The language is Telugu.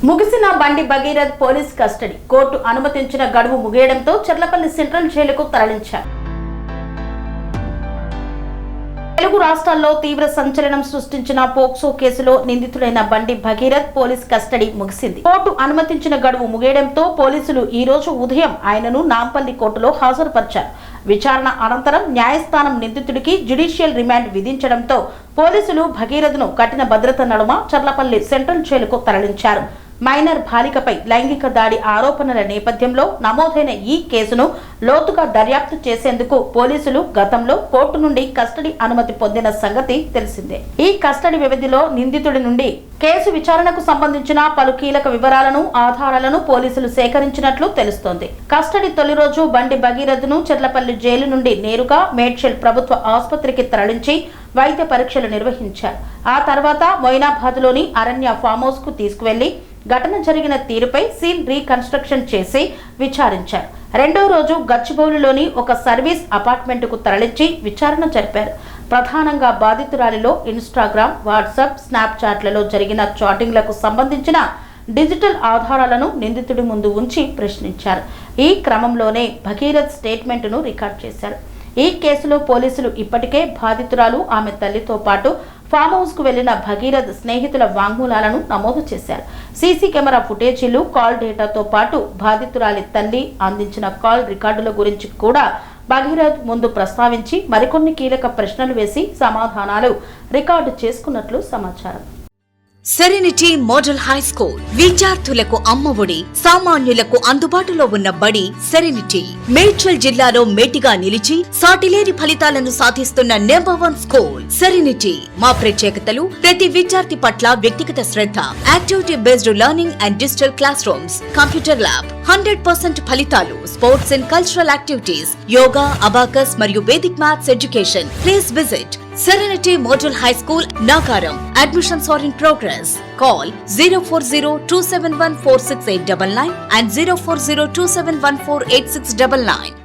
ముగిసిన బండి భగీరథ్ పోలీస్ కస్టడీ. కోర్టు అనుమతించిన గడువు ముగియడంతో చర్లపల్లి సెంట్రల్ జైలుకు తరలించారు. తెలుగు రాష్ట్రాల్లో తీవ్ర సంచలనం సృష్టించిన పోక్సో కేసులో నిందితుడైన బండి భగీరథ్ పోలీస్ కస్టడీ ముగిసింది. కోర్టు అనుమతించిన గడువు ముగియడంతో పోలీసులు ఈ రోజు ఉదయం ఆయనను నాంపల్లి కోర్టులో హాజరుపరిచారు. విచారణ అనంతరం న్యాయస్థానం నిందితుడికి జ్యుడిషియల్ రిమాండ్ విధించడంతో పోలీసులు భగీరథ్ను కఠిన భద్రత నడుమ చర్లపల్లి సెంట్రల్ జైలుకు తరలించారు. మైనర్ బాలికపై లైంగిక దాడి ఆరోపణల నేపథ్యంలో నమోదైన ఈ కేసును లోతుగా దర్యాప్తు చేసేందుకు పోలీసులు గతంలో కోర్టు నుండి కస్టడీ అనుమతి పొందిన సంగతి తెలిసిందే. ఈ కస్టడీ వ్యవధిలో నిందితుడి నుండి కేసు విచారణకు సంబంధించిన పలు కీలక వివరాలను, ఆధారాలను పోలీసులు సేకరించినట్లు తెలుస్తోంది. కస్టడీ తొలి రోజు బండి భగీరథ్ను చర్లపల్లి జైలు నుండి నేరుగా మేడ్చల్ ప్రభుత్వ ఆసుపత్రికి తరలించి వైద్య పరీక్షలు నిర్వహించారు. ఆ తర్వాత మొయినాబాద్లోని అరణ్య ఫామ్ హౌస్ కు తీసుకువెళ్లి ఘటన జరిగిన తీరుపై సీన్ రీకన్స్ట్రక్షన్ చేసి విచారించారు. రెండో రోజు గచ్చిబౌలిలోని ఒక సర్వీస్ అపార్ట్మెంట్ కు తరలించి విచారణ జరిపారు. ప్రధానంగా బాధితురాలిలో ఇన్స్టాగ్రామ్, వాట్సాప్, స్నాప్చాట్లలో జరిగిన చాటింగ్లకు సంబంధించిన డిజిటల్ ఆధారాలను నిందితుడి ముందు ఉంచి ప్రశ్నించారు. ఈ క్రమంలోనే భగీరథ్ స్టేట్మెంట్ను రికార్డ్ చేశారు. ఈ కేసులో పోలీసులు ఇప్పటికే బాధితురాలు, ఆమె తల్లితో పాటు ఫామ్ హౌస్ కు వెళ్లిన భగీరథ్ స్నేహితుల వాంగ్మూలాలను నమోదు చేశారు. సీసీ కెమెరా ఫుటేజీలు, కాల్ డేటాతో పాటు బాధితురాలి తల్లి అందించిన కాల్ రికార్డుల గురించి కూడా భగీరథ్ ముందు ప్రస్తావించి మరికొన్ని కీలక ప్రశ్నలు వేసి సమాధానాలు రికార్డు చేసుకున్నట్లు సమాచారం. సెరెనిటీ మోడల్ హై స్కూల్ విద్యార్థులకు అమ్మఒడి, సామాన్యులకు అందుబాటులో ఉన్న బడి సెరెనిటీ. మేడ్చల్ జిల్లాలో మేటిగా నిలిచి సాటిలేని ఫలితాలను సాధిస్తున్న నంబర్ 1 స్కూల్ సెరెనిటీ. మా ప్రత్యేకతలు ప్రతి విద్యార్థి పట్ల వ్యక్తిగత శ్రద్ధ, activity based learning and digital class rooms, computer lab, 100% ఫలితాలు, sports and cultural activities, yoga, abacus మరియు Vedic maths education. Please visit Serenity Model High School, Nagaram. Admissions are in progress. Call 040-271-46899 and 040-271-48699.